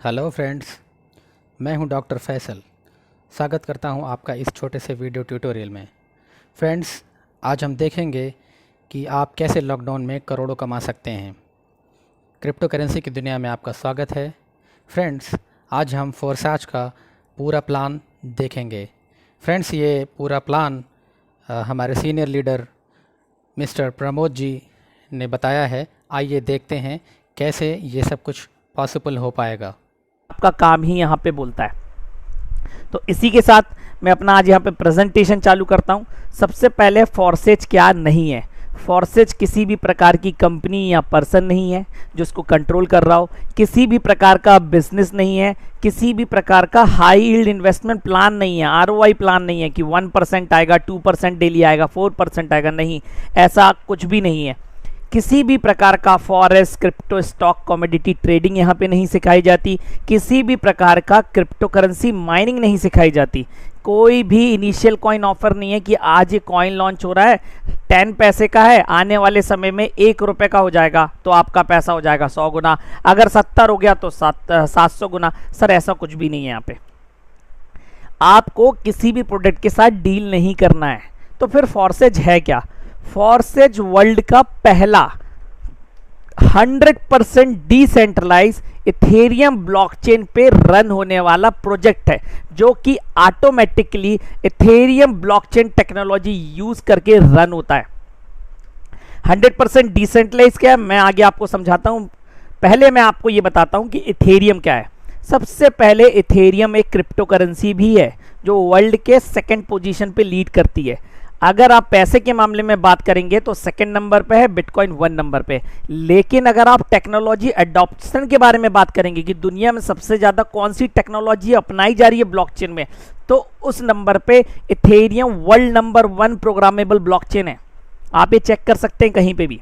Hello friends, मैं हूं doctor Faisal. स्वागत करता हूं आपका इस छोटे से वीडियो ट्यूटोरियल में। फ्रेंड्स, आज हम देखेंगे कि आप कैसे लॉकडाउन में करोड़ों कमा सकते हैं। क्रिप्टो करेंसी की दुनिया में आपका स्वागत है। फ्रेंड्स, आज हम फोरसाज का पूरा प्लान देखेंगे। फ्रेंड्स, ये पूरा प्लान हमारे senior leader mister Pramod ji ने बताया है। आइए देखते हैं कैसे ये सब कुछ पॉसिबल हो पाएगा। आपका काम ही यहाँ पे बोलता है। तो इसी के साथ मैं अपना आज यहाँ पे प्रेजेंटेशन चालू करता हूँ। सबसे पहले फोरसेज क्या नहीं है। फोरसेज किसी भी प्रकार की कंपनी या पर्सन नहीं है जो इसको कंट्रोल कर रहा हो। किसी भी प्रकार का बिजनेस नहीं है। किसी भी प्रकार का हाई यील्ड इन्वेस्टमेंट प्लान नहीं है। आरओआई प्लान नहीं है कि 1% आएगा, 2% डेली आएगा, 4% आएगा। नहीं, ऐसा कुछ भी नहीं है। किसी भी प्रकार का forex, crypto, stock, commodity trading यहाँ पे नहीं सिखाई जाती। किसी भी प्रकार का क्रिप्टो करेंसी माइनिंग नहीं सिखाई जाती। कोई भी इनिशियल कॉइन ऑफर नहीं है कि आज ये कॉइन लॉन्च हो रहा है, 10 पैसे का है, आने वाले समय में 1 रुपये का हो जाएगा तो आपका पैसा हो जाएगा 100 गुना, अगर 70 हो गया तो 700 गुना। सर, ऐसा कुछ भी नहीं है यहाँ पे। आपको किसी भी प्रोडक्ट के साथ डील नहीं करना है। तो फिर फोरसेज है क्या? फोरसेज वर्ल्ड का पहला 100% डिसेंट्रलाइज इथेरियम ब्लॉकचेन पे रन होने वाला प्रोजेक्ट है, जो कि automatically Ethereum blockchain technology use करके रन होता है। 100% डिसेंट्रलाइज क्या है, मैं आगे आपको समझाता हूं। पहले मैं आपको ये बताता हूं कि इथेरियम क्या है। सबसे पहले इथेरियम एक क्रिप्टो करेंसी भी है जो वर्ल्ड के सेकंड पोजीशन पे लीड करती है। अगर आप पैसे के मामले में बात करेंगे तो सेकंड नंबर पे है, बिटकॉइन 1 नंबर पे। लेकिन अगर आप टेक्नोलॉजी अडॉप्शन के बारे में बात करेंगे कि दुनिया में सबसे ज़्यादा कौन सी टेक्नोलॉजी अपनाई जा रही है ब्लॉकचेन में, तो उस नंबर पे Ethereum world number 1 programmable blockchain है। आप ये चेक कर सकते हैं कहीं पे भी।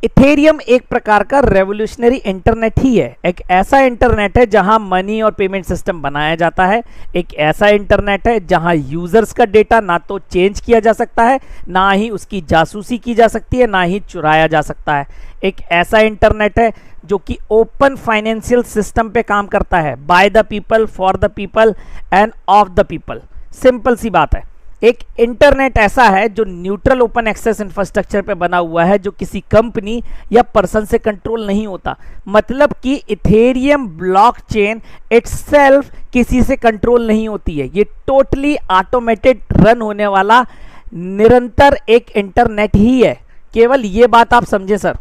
इथेरियम एक प्रकार का रेवोल्यूशनरी इंटरनेट ही है। एक ऐसा इंटरनेट है जहां मनी और पेमेंट सिस्टम बनाया जाता है। एक ऐसा इंटरनेट है जहां यूजर्स का डेटा ना तो चेंज किया जा सकता है, ना ही उसकी जासूसी की जा सकती है, ना ही चुराया जा सकता है। एक ऐसा इंटरनेट है जो कि ओपन फाइनेंशियल सिस्टम पे काम करता है, by the people, for the people and of the people. Simple सी बात है। एक इंटरनेट ऐसा है जो न्यूट्रल ओपन एक्सेस इंफ्रास्ट्रक्चर पे बना हुआ है, जो किसी कंपनी या पर्सन से कंट्रोल नहीं होता। मतलब कि इथेरियम ब्लॉकचेन इटसेल्फ किसी से कंट्रोल नहीं होती है। ये टोटली ऑटोमेटेड रन होने वाला निरंतर एक इंटरनेट ही है। केवल ये बात आप समझे सर।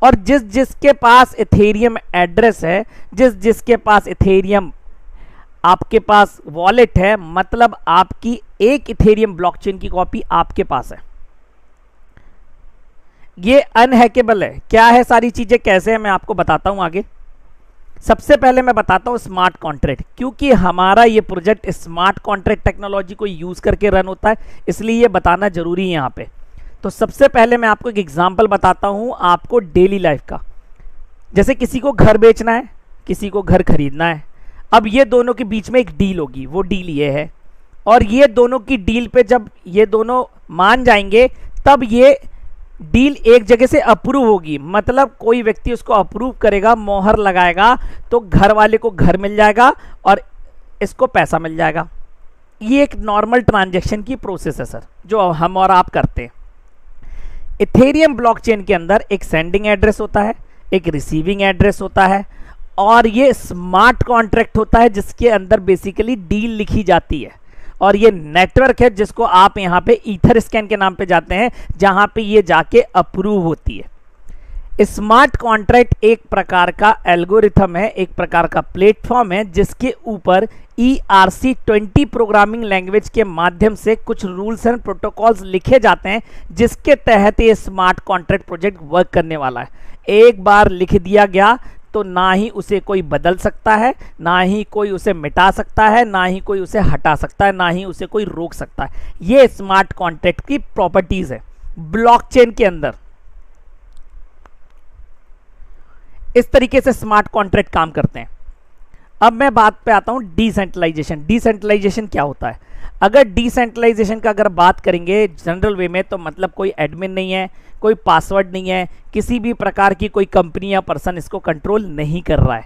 और जिसके पास इथेरियम एड्रेस है, जिसके पास इथेरियम आपके पास वॉलेट है, मतलब आपकी एक इथेरियम ब्लॉकचेन की कॉपी आपके पास है। ये अनहैकेबल है। क्या है सारी चीजें, कैसे है, मैं आपको बताता हूं आगे। सबसे पहले मैं बताता हूं स्मार्ट कॉन्ट्रैक्ट, क्योंकि हमारा ये प्रोजेक्ट स्मार्ट कॉन्ट्रैक्ट टेक्नोलॉजी को यूज करके रन होता है, इसलिए ये बताना जरूरी है यहां पे। तो सबसे पहले मैं आपको एक एग्जांपल बताता हूं आपको डेली लाइफ का। जैसे किसी को घर बेचना है, किसी को घर खरीदना है। अब ये दोनों के बीच में एक डील होगी, वो डील ये है। और ये दोनों की डील पे जब ये दोनों मान जाएंगे तब ये डील एक जगह से अप्रूव होगी। मतलब कोई व्यक्ति उसको अप्रूव करेगा, मोहर लगाएगा, तो घर वाले को घर मिल जाएगा और इसको पैसा मिल जाएगा। ये एक नॉर्मल ट्रांजैक्शन की प्रोसेस है सर, जो हम और आप करते हैं। इथेरियम ब्लॉकचेन के अंदर एक सेंडिंग एड्रेस होता है, एक रिसीविंग एड्रेस होता है, और ये स्मार्ट कॉन्ट्रैक्ट होता है जिसके अंदर बेसिकली डील लिखी जाती है। और ये नेटवर्क है जिसको आप यहाँ पे ईथर स्कैन के नाम पे जाते हैं, जहां पे ये जाके अप्रूव होती है। स्मार्ट कॉन्ट्रैक्ट एक प्रकार का एल्गोरिथम है, एक प्रकार का प्लेटफॉर्म है जिसके ऊपर ERC-20 प्रोग्रामिंग लैंग्वेज के माध्यम से कुछ रूल्स एंड प्रोटोकॉल्स लिखे जाते हैं, जिसके तहत ये स्मार्ट कॉन्ट्रैक्ट प्रोजेक्ट वर्क करने वाला है। एक बार लिख दिया गया तो ना ही उसे कोई बदल सकता है, ना ही कोई उसे मिटा सकता है, ना ही कोई उसे हटा सकता है, ना ही उसे कोई रोक सकता है। ये स्मार्ट कॉन्ट्रैक्ट की प्रॉपर्टीज है ब्लॉकचेन के अंदर। इस तरीके से स्मार्ट कॉन्ट्रैक्ट काम करते हैं। अब मैं बात पे आता हूं डिसेंट्रलाइजेशन। डिसेंट्रलाइजेशन क्या होता है? अगर डिसेंट्रलाइजेशन का अगर बात करेंगे जनरल वे में, तो मतलब कोई एडमिन नहीं है, कोई पासवर्ड नहीं है, किसी भी प्रकार की कोई कंपनी या पर्सन इसको कंट्रोल नहीं कर रहा है।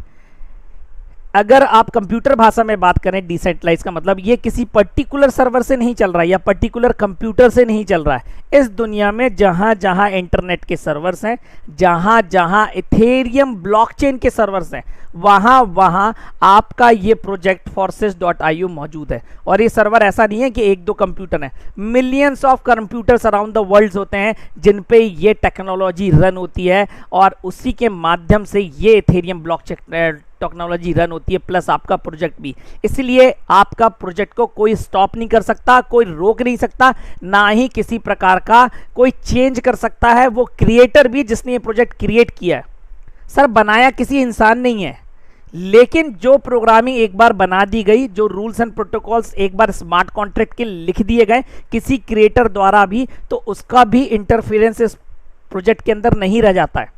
अगर आप कंप्यूटर भाषा में बात करें डिसेंट्रलाइज का मतलब ये किसी पर्टिकुलर सर्वर से नहीं चल रहा है या पर्टिकुलर कंप्यूटर से नहीं चल रहा है। इस दुनिया में जहां जहां इंटरनेट के सर्वर्स हैं, जहां जहां इथेरियम ब्लॉकचेन के सर्वर्स हैं, वहां वहां आपका ये प्रोजेक्ट forces.io मौजूद है। और ये सर्वर ऐसा नहीं है कि एक दो कंप्यूटर हैं, millions of computers around the world होते हैं जिन पे ये टेक्नोलॉजी रन होती है और उसी के माध्यम से ये इथेरियम ब्लॉकचेन टेक्नोलॉजी रन होती है, प्लस आपका प्रोजेक्ट भी। इसलिए आपका प्रोजेक्ट को कोई स्टॉप नहीं कर सकता, कोई रोक नहीं सकता, ना ही किसी प्रकार का कोई चेंज कर सकता है। वो क्रिएटर भी जिसने ये प्रोजेक्ट क्रिएट किया है, सर बनाया किसी इंसान नहीं है, लेकिन जो प्रोग्रामिंग एक बार बना दी गई, जो रूल्स एंड प्रोटोकॉल्स एक बार स्मार्ट कॉन्ट्रैक्ट के लिख दिए गए किसी क्रिएटर द्वारा भी, तो उसका भी इंटरफेरेंस इस प्रोजेक्ट के अंदर नहीं रह जाता है।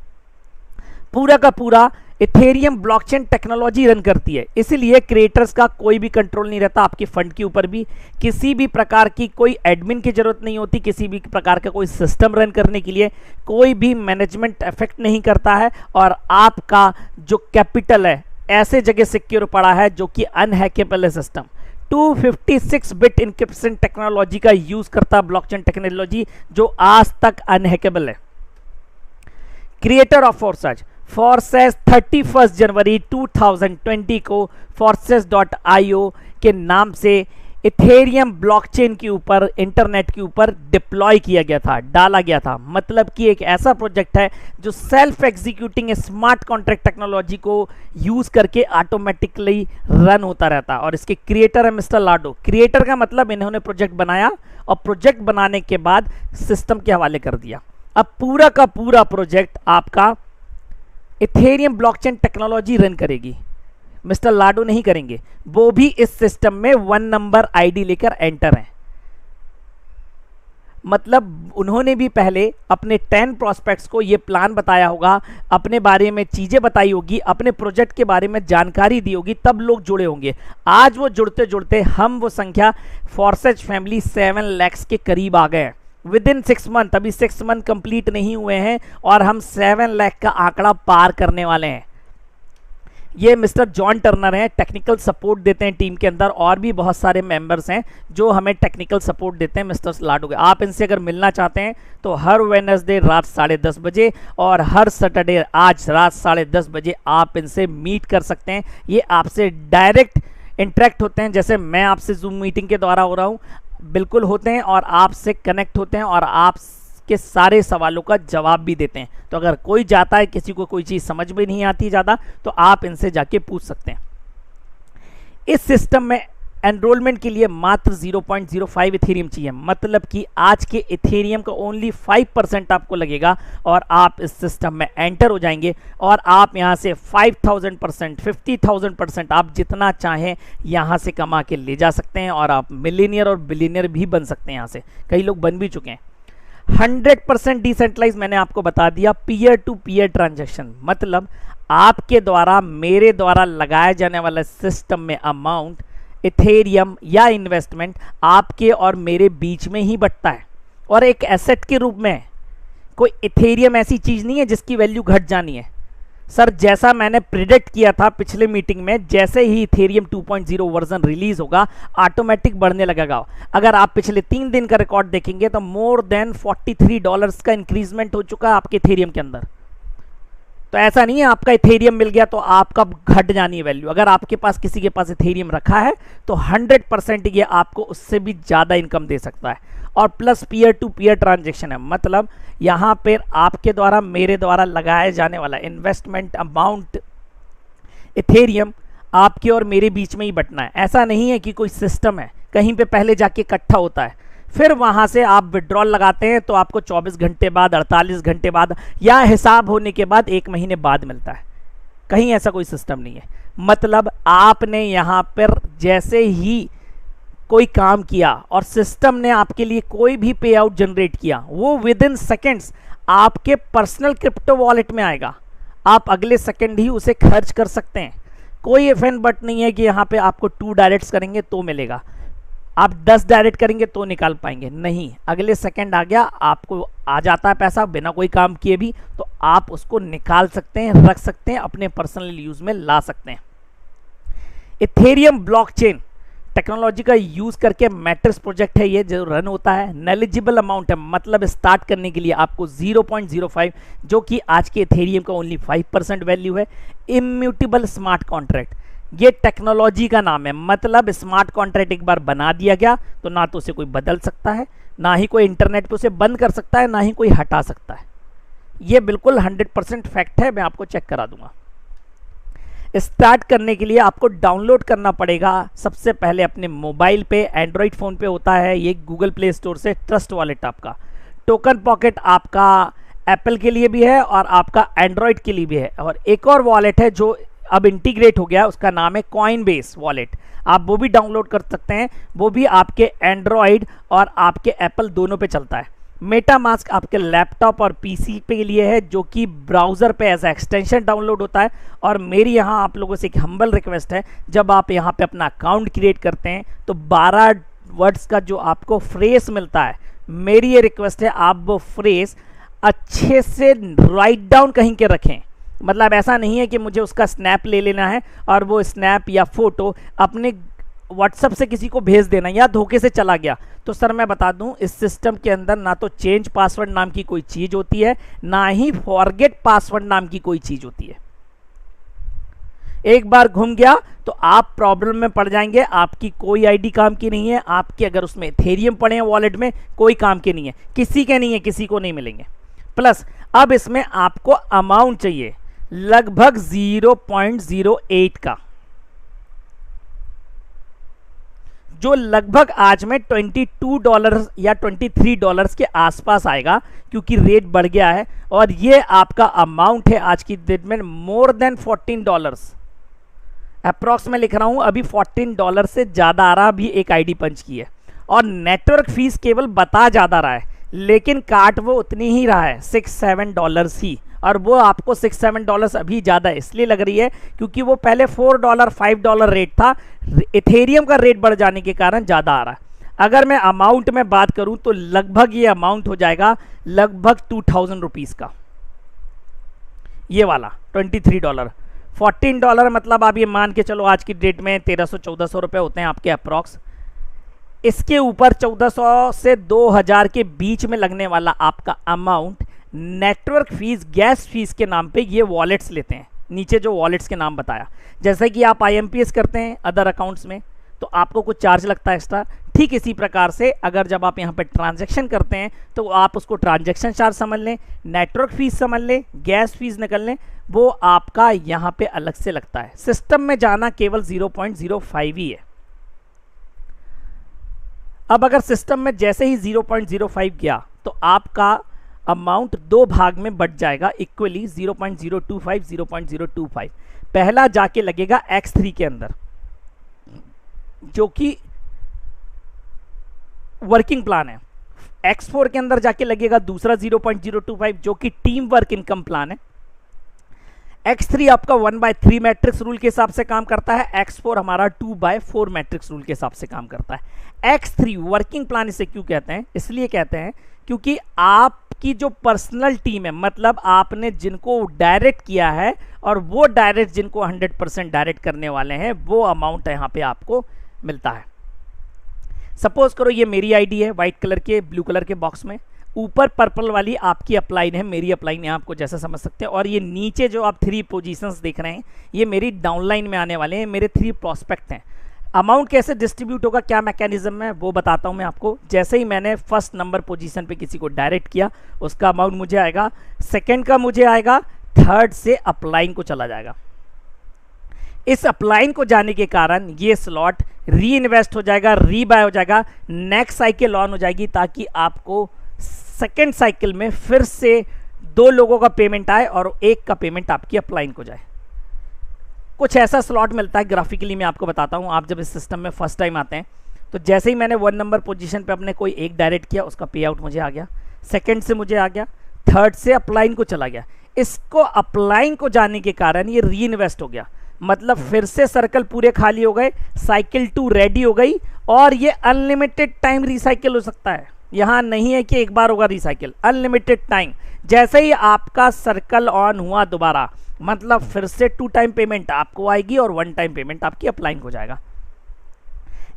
पूरा का पूरा इथेरियम ब्लॉकचेन टेक्नोलॉजी रन करती है, इसलिए क्रिएटर्स का कोई भी कंट्रोल नहीं रहता आपके फंड के ऊपर भी। किसी भी प्रकार की कोई एडमिन की जरूरत नहीं होती, किसी भी प्रकार का कोई सिस्टम रन करने के लिए कोई भी मैनेजमेंट इफेक्ट नहीं करता है। और आपका जो कैपिटल है ऐसे जगह सिक्योर पड़ा है जो कि अनहैकेबल है सिस्टम। 256 बिट इंक्रिप्शन टेक्नोलॉजी का यूज करता है ब्लॉकचेन टेक्नोलॉजी, जो आज तक अनहैकेबल है। क्रिएटर ऑफ फोर्सेस 31 जनवरी 2020 को forces.io के नाम से इथेरियम ब्लॉकचेन के ऊपर, इंटरनेट के ऊपर डिप्लॉय किया गया था, डाला गया था। मतलब कि एक ऐसा प्रोजेक्ट है जो self executing smart contract technology को यूज करके ऑटोमेटिकली रन होता रहता है। और इसके क्रिएटर है मिस्टर लाडो। क्रिएटर का मतलब इन्होंने प्रोजेक्ट बनाया और प्रोजेक्ट बनाने के बाद सिस्टम के हवाले कर दिया। अब पूरा का पूरा प्रोजेक्ट आपका इथेरियम ब्लॉकचेन टेक्नोलॉजी रन करेगी, मिस्टर लाडो नहीं करेंगे। वो भी इस सिस्टम में 1 नंबर आईडी लेकर एंटर हैं। मतलब उन्होंने भी पहले अपने 10 प्रोस्पेक्ट्स को ये प्लान बताया होगा, अपने बारे में चीजें बताई होगी, अपने प्रोजेक्ट के बारे में जानकारी दी होगी, तब लोग जुड़े होंगे। आज वो जुड़ते जुड़ते हम वो संख्या फोर्सेज फैमिली 7 लाख के करीब आ गए हैं विद इन 6 मंथ। अभी 6 मंथ कंप्लीट नहीं हुए हैं और हम 7 लाख का आंकड़ा पार करने वाले हैं। ये मिस्टर जॉन टर्नर हैं, टेक्निकल सपोर्ट देते हैं टीम के अंदर, और भी बहुत सारे मेंबर्स हैं जो हमें टेक्निकल सपोर्ट देते हैं मिस्टर लाडो के। आप इनसे अगर मिलना चाहते हैं तो हर वेडनेसडे रात 10:30 बजे और हर सैटरडे आज रात 10:30 बजे आप इनसे मीट कर सकते हैं। ये आपसे डायरेक्ट इंटरेक्ट होते हैं, जैसे मैं आपसे जूम मीटिंग के द्वारा हो रहा हूँ, बिल्कुल होते हैं और आपसे कनेक्ट होते हैं और आप के सारे सवालों का जवाब भी देते हैं। तो अगर कोई जाता है, किसी को कोई चीज़ समझ में नहीं आती ज़्यादा, तो आप इनसे जाके पूछ सकते हैं। इस सिस्टम में एनरोलमेंट के लिए मात्र 0.05 इथेरियम चाहिए। मतलब कि आज के इथेरियम का ओनली 5% आपको लगेगा और आप इस सिस्टम में एंटर हो जाएंगे और आप यहाँ से 5000%, 50,000% आप जितना चाहें यहाँ से कमा के ले जा सकते हैं और आप मिलीनियर और बिलीनियर भी बन सकते हैं। यहाँ से कई लोग बन भी चुके हैं। 100% डिसेंट्रलाइज मैंने आपको बता दिया, पीयर टू पीयर ट्रांजैक्शन, मतलब आपके द्वारा मेरे द्वारा लगाया जाने वाला सिस्टम में अमाउंट, इथेरियम या इन्वेस्टमेंट आपके और मेरे बीच में ही बटता है और एक एसेट के रूप में। कोई इथेरियम ऐसी चीज नहीं है जिसकी वैल्यू घट जानी है। सर जैसा मैंने प्रिडिक्ट किया था पिछले मीटिंग में, जैसे ही इथेरियम 2.0 वर्जन रिलीज होगा ऑटोमेटिक बढ़ने लगेगा। अगर आप पिछले 3 दिन का रिकॉर्ड देखेंगे तो मोर देन $43 का इंक्रीजमेंट हो चुका है आपके इथेरियम के अंदर। तो ऐसा नहीं है आपका इथेरियम मिल गया तो आपका घट जानी है वैल्यू। अगर आपके पास किसी के पास इथेरियम रखा है तो 100% ये आपको उससे भी ज़्यादा इनकम दे सकता है। और plus peer to peer transaction है, मतलब यहाँ पर आपके द्वारा मेरे द्वारा लगाए जाने वाला इन्वेस्टमेंट अमाउंट इथेरियम आपके और मेरे बीच में ही बटना है। ऐसा नहीं है कि कोई सिस्टम है कहीं पे पहले जाके इकट्ठा होता है, फिर वहां से आप विड्रॉल लगाते हैं तो आपको 24 घंटे बाद, 48 घंटे बाद या हिसाब होने के बाद 1 महीने बाद मिलता है। कहीं ऐसा कोई सिस्टम नहीं है। मतलब आपने यहाँ पर जैसे ही कोई काम किया और सिस्टम ने आपके लिए कोई भी पे आउट जनरेट किया, वो विद इन सेकेंड्स आपके पर्सनल क्रिप्टो वॉलेट में आएगा। आप अगले सेकेंड ही उसे खर्च कर सकते हैं। कोई इफ एंड बट नहीं है कि यहाँ पे आपको 2 डायरेक्ट्स करेंगे तो मिलेगा, आप 10 डायरेक्ट करेंगे तो निकाल पाएंगे, नहीं। अगले सेकंड आ गया, आपको आ जाता है पैसा बिना कोई काम किए भी, तो आप उसको निकाल सकते हैं, रख सकते हैं, अपने पर्सनल यूज में ला सकते हैं। इथेरियम ब्लॉकचेन टेक्नोलॉजी का यूज करके मैट्रिक्स प्रोजेक्ट है ये जो रन होता है। नेलिजिबल अमाउंट है, मतलब स्टार्ट करने के लिए आपको 0.05 जो कि आज के इथेरियम का ओनली 5% वैल्यू है। इम्यूटेबल स्मार्ट कॉन्ट्रैक्ट ये टेक्नोलॉजी का नाम है, मतलब स्मार्ट कॉन्ट्रैक्ट एक बार बना दिया गया तो ना तो उसे कोई बदल सकता है, ना ही कोई इंटरनेट पे उसे बंद कर सकता है, ना ही कोई हटा सकता है। ये बिल्कुल 100% फैक्ट है, मैं आपको चेक करा दूंगा। स्टार्ट करने के लिए आपको डाउनलोड करना पड़ेगा सबसे पहले अपने मोबाइल पे, एंड्रॉइड फ़ोन पे होता है ये गूगल प्ले स्टोर से ट्रस्ट वॉलेट आपका। टोकन पॉकेट आपका एप्पल के लिए भी है और आपका एंड्रॉइड के लिए भी है। और एक और वॉलेट है जो अब इंटीग्रेट हो गया, उसका नाम है कॉइनबेस वॉलेट। आप वो भी डाउनलोड कर सकते हैं, वो भी आपके एंड्रॉइड और आपके एप्पल दोनों पे चलता है। मेटामास्क आपके लैपटॉप और पीसी पे लिए है, जो कि ब्राउज़र पे एज एक्सटेंशन डाउनलोड होता है। और मेरी यहाँ आप लोगों से एक हम्बल रिक्वेस्ट है, जब आप यहाँ पे अपना अकाउंट क्रिएट करते हैं तो 12 वर्ड्स का जो आपको फ्रेज मिलता है, मेरी ये रिक्वेस्ट है आप वो फ्रेज अच्छे से राइट डाउन कहीं के रखें। मतलब ऐसा नहीं है कि मुझे उसका स्नैप ले लेना है और वो स्नैप या फोटो अपने व्हाट्सएप से किसी को भेज देना या धोखे से चला गया। तो सर मैं बता दूं, इस सिस्टम के अंदर ना तो चेंज पासवर्ड नाम की कोई चीज़ होती है, ना ही फॉरगेट पासवर्ड नाम की कोई चीज़ होती है। एक बार घूम गया तो आप प्रॉब्लम में पड़ जाएंगे। आपकी कोई आईडी काम की नहीं है, आपके अगर उसमें इथेरियम पड़े हैं वॉलेट में कोई काम के नहीं है, किसी के नहीं है, किसी को नहीं मिलेंगे। प्लस अब इसमें आपको अमाउंट चाहिए लगभग 0.08 का, जो लगभग आज में $22 या $23 के आसपास आएगा, क्योंकि रेट बढ़ गया है। और ये आपका अमाउंट है आज की डेट में मोर देन $14 अप्रॉक्स में लिख रहा हूं, अभी $14 से ज़्यादा आ रहा, अभी एक आईडी पंच की है। और नेटवर्क फीस केवल बता ज़्यादा रहा है, लेकिन काट वो उतनी ही रहा है, $6-7 ही। और वो आपको $6-7 अभी ज़्यादा इसलिए लग रही है क्योंकि वो पहले $4-5 रेट था, इथेरियम का रेट बढ़ जाने के कारण ज़्यादा आ रहा है। अगर मैं अमाउंट में बात करूं तो लगभग ये अमाउंट हो जाएगा लगभग 2000 रुपीज़ का, ये वाला $23। $14 मतलब आप ये मान के चलो आज की डेट में 1300-1400 रुपये होते हैं आपके अप्रॉक्स। इसके ऊपर 1400 से 2000 के बीच में लगने वाला आपका amount network fees, gas fees के नाम पे ये वॉलेट्स लेते हैं। नीचे जो वॉलेट्स के नाम बताया, जैसे कि आप IMPS करते हैं अदर अकाउंट्स में तो आपको कुछ चार्ज लगता है एक्स्ट्रा, ठीक इसी प्रकार से अगर जब आप यहाँ पे ट्रांजैक्शन करते हैं तो आप उसको ट्रांजैक्शन चार्ज समझ लें, नेटवर्क फीस समझ लें, गैस फीस निकल लें, वो आपका यहाँ पे अलग से लगता है। सिस्टम में जाना केवल 0.05 ही है। अब अगर सिस्टम में जैसे ही 0.05 गया तो आपका अमाउंट दो भाग में बट जाएगा इक्वली, 0.025 पहला जाके लगेगा X3 के अंदर जो कि वर्किंग प्लान है, X4 के अंदर जाके लगेगा दूसरा 0.025 जो कि टीम वर्क इनकम प्लान है। X3 आपका 1/3 मैट्रिक्स रूल के हिसाब से काम करता है, X4 हमारा 2/4 मैट्रिक्स रूल के हिसाब से काम करता है। X3 वर्किंग प्लान इसे क्यों कहते हैं? इसलिए कहते हैं क्योंकि आपकी जो पर्सनल टीम है, मतलब आपने जिनको डायरेक्ट किया है और वो डायरेक्ट जिनको 100% डायरेक्ट करने वाले हैं, वो अमाउंट यहाँ पे आपको मिलता है। सपोज करो ये मेरी आईडी है व्हाइट कलर के ब्लू कलर के बॉक्स में, ऊपर पर्पल वाली आपकी अपलाइन है, मेरी अपलाइन है, आपको जैसा समझ सकते हैं। और ये नीचे जो आप 3 पोजीशंस देख रहे हैं ये मेरी डाउनलाइन में आने वाले हैं, मेरे 3 प्रोस्पेक्ट हैं। अमाउंट कैसे डिस्ट्रीब्यूट होगा, क्या मैकेनिज्म है, वो बताता हूं मैं आपको। जैसे ही मैंने फर्स्ट नंबर पोजीशन पे किसी को डायरेक्ट किया उसका अमाउंट मुझे आएगा, सेकंड का मुझे आएगा, थर्ड से अपलाइन को चला जाएगा। इस अपलाइन को जाने के कारण ये स्लॉट री इन्वेस्ट हो जाएगा, रीबाय हो जाएगा, नेक्स्ट साइकिल ऑन हो जाएगी ताकि आपको सेकेंड साइकिल में फिर से 2 लोगों का पेमेंट आए और 1 का पेमेंट आपकी अपलाइन को जाए। कुछ ऐसा स्लॉट मिलता है, ग्राफिकली मैं आपको बताता हूं। आप जब इस सिस्टम में फर्स्ट टाइम आते हैं तो जैसे ही मैंने 1 नंबर पोजीशन पे अपने कोई एक डायरेक्ट किया उसका पे आउट मुझे आ गया, सेकंड से मुझे आ गया, थर्ड से अपलाइन को चला गया। इसको अपलाइन को जाने के कारण ये री इन्वेस्ट हो गया, मतलब फिर से सर्कल पूरे खाली हो गए, साइकिल 2 रेडी हो गई और ये अनलिमिटेड टाइम रिसाइकिल हो सकता है। यहाँ नहीं है कि एक बार होगा रिसाइकिल, अनलिमिटेड टाइम। जैसे ही आपका सर्कल ऑन हुआ दोबारा मतलब फिर से 2 टाइम पेमेंट आपको आएगी और 1 टाइम पेमेंट आपकी अपलाइन हो जाएगा।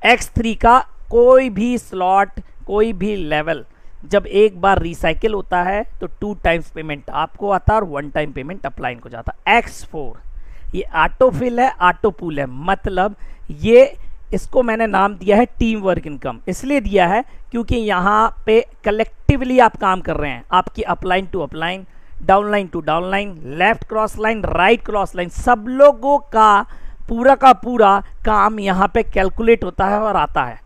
X3 का कोई भी स्लॉट, कोई भी लेवल जब एक बार रिसाइकिल होता है तो 2 टाइम्स पेमेंट आपको आता है और 1 टाइम पेमेंट अपलाइन हो जाता है। X4 ये ऑटोफिल है, ऑटो पूल है, मतलब ये इसको मैंने नाम दिया है टीम वर्क इनकम। इसलिए दिया है क्योंकि यहाँ पे कलेक्टिवली आप काम कर रहे हैं। आपकी upline to upline, downline to downline, left cross line, right cross line, सब लोगों का पूरा काम यहाँ पे कैलकुलेट होता है और आता है।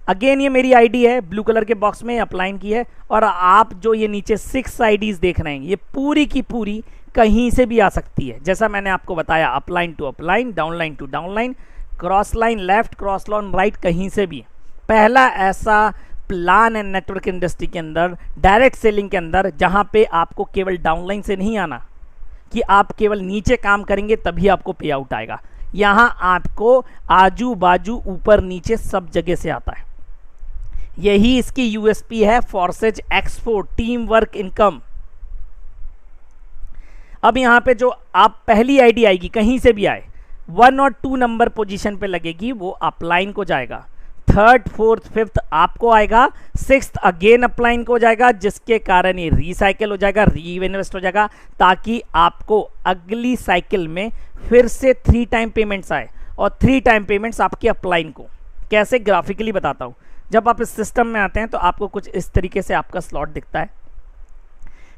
अगेन ये मेरी आईडी है, ब्लू कलर के बॉक्स में अपलाइन की है, और आप जो ये नीचे 6 आईडीज देख रहे हैं ये पूरी की पूरी कहीं से भी आ सकती है। जैसा मैंने आपको बताया, upline to upline, downline to downline, cross line left, cross line right, कहीं से भी। पहला ऐसा प्लान एंड नेटवर्क इंडस्ट्री के अंदर, डायरेक्ट सेलिंग के अंदर, जहां पे आपको केवल डाउनलाइन से नहीं आना कि आप केवल नीचे काम करेंगे तभी आपको पे आउट आएगा। यहां आपको आजू बाजू ऊपर नीचे सब जगह से आता है। यही इसकी यूएसपी है, forces X4 team work income. अब यहां पे जो आप पहली आईडी आएगी कहीं से भी आए, 1 और 2 नंबर पोजीशन पे लगेगी, वो अपलाइन को जाएगा। 3rd 4th 5th आपको आएगा, 6th अगेन अपलाइन को जाएगा, जिसके कारण ये रिसाइकिल हो जाएगा, रीइन्वेस्ट हो जाएगा, ताकि आपको अगली साइकिल में फिर से 3 टाइम पेमेंट्स आए। और 3 टाइम पेमेंट्स आपकी अपलाइन को कैसे ग्राफिकली बताता हूं। जब आप इस सिस्टम में आते हैं तो आपको कुछ इस तरीके से आपका स्लॉट दिखता है।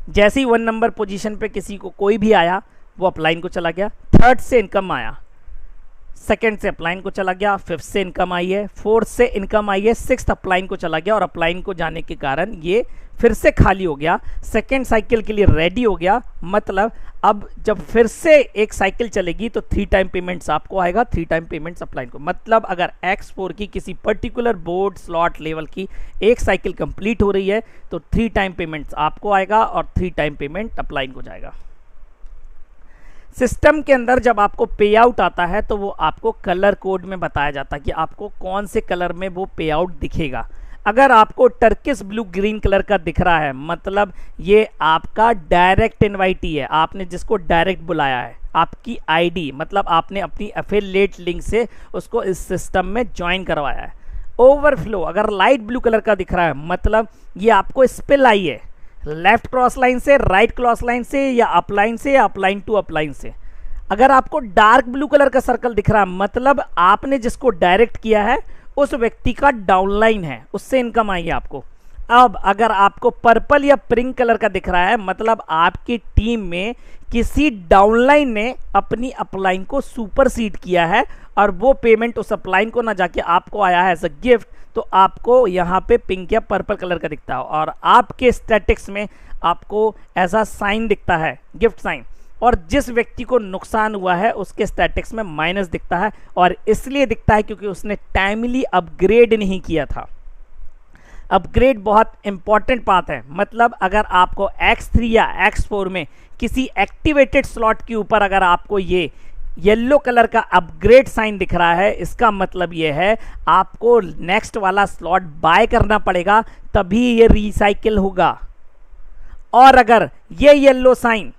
जैसे ही 1 नंबर पोजीशन पे किसी को कोई भी आया वो अपलाइन को चला गया, 3rd से इनकम आया, 2nd से अपलाइन को चला गया, 5th से इनकम आई है, 4th से इनकम आई है, 6th अपलाइन को चला गया, और अपलाइन को जाने के कारण ये फिर से खाली हो गया, 2nd साइकिल के लिए रेडी हो गया। मतलब अब जब फिर से एक साइकिल चलेगी तो 3 टाइम पेमेंट्स आपको आएगा, 3 टाइम पेमेंट्स अपलाइन को। मतलब अगर X4 की किसी पर्टिकुलर बोर्ड स्लॉट लेवल की एक साइकिल कंप्लीट हो रही है तो 3 टाइम पेमेंट्स आपको आएगा और 3 टाइम पेमेंट अपलाइन को जाएगा। सिस्टम के अंदर जब आपको पे आउट आता है तो वो आपको कलर कोड में बताया जाता है कि आपको कौन से कलर में वो पे आउट दिखेगा। अगर आपको टर्किश ब्लू ग्रीन कलर का दिख रहा है, मतलब ये आपका डायरेक्ट इनवाइटी है, आपने जिसको डायरेक्ट बुलाया है, आपकी आईडी, मतलब आपने अपनी एफिलिएट लिंक से उसको इस सिस्टम में ज्वाइन करवाया है। ओवरफ्लो अगर लाइट ब्लू कलर का दिख रहा है, मतलब ये आपको स्पिल आई है, लेफ्ट क्रॉस लाइन से, राइट क्रॉस लाइन से, या अपलाइन से, या अपलाइन टू अपलाइन से। अगर आपको डार्क ब्लू कलर का सर्कल दिख रहा है, मतलब आपने जिसको डायरेक्ट किया है उस व्यक्ति का डाउनलाइन है, उससे इनकम आई है आपको। अब अगर आपको पर्पल या पिंक कलर का दिख रहा है, मतलब आपकी टीम में किसी डाउनलाइन ने अपनी अपलाइन को सुपरसीड किया है और वो पेमेंट उस अपलाइन को ना जाके आपको आया है एज अ गिफ्ट, तो आपको यहाँ पे पिंक या पर्पल कलर का दिखता है। और आपके स्टैटिक्स में आपको ऐसा साइन दिखता है, गिफ्ट साइन, और जिस व्यक्ति को नुकसान हुआ है उसके स्टैटिक्स में माइनस दिखता है। और इसलिए दिखता है क्योंकि उसने टाइमली अपग्रेड नहीं किया था। अपग्रेड बहुत इंपॉर्टेंट बात है। मतलब अगर आपको X3 या X4 में किसी एक्टिवेटेड स्लॉट के ऊपर अगर आपको ये येलो कलर का अपग्रेड साइन दिख रहा है, इसका मतलब ये है आपको नेक्स्ट वाला स्लॉट बाय करना पड़ेगा, तभी ये रिसाइकिल होगा। और अगर ये येलो साइन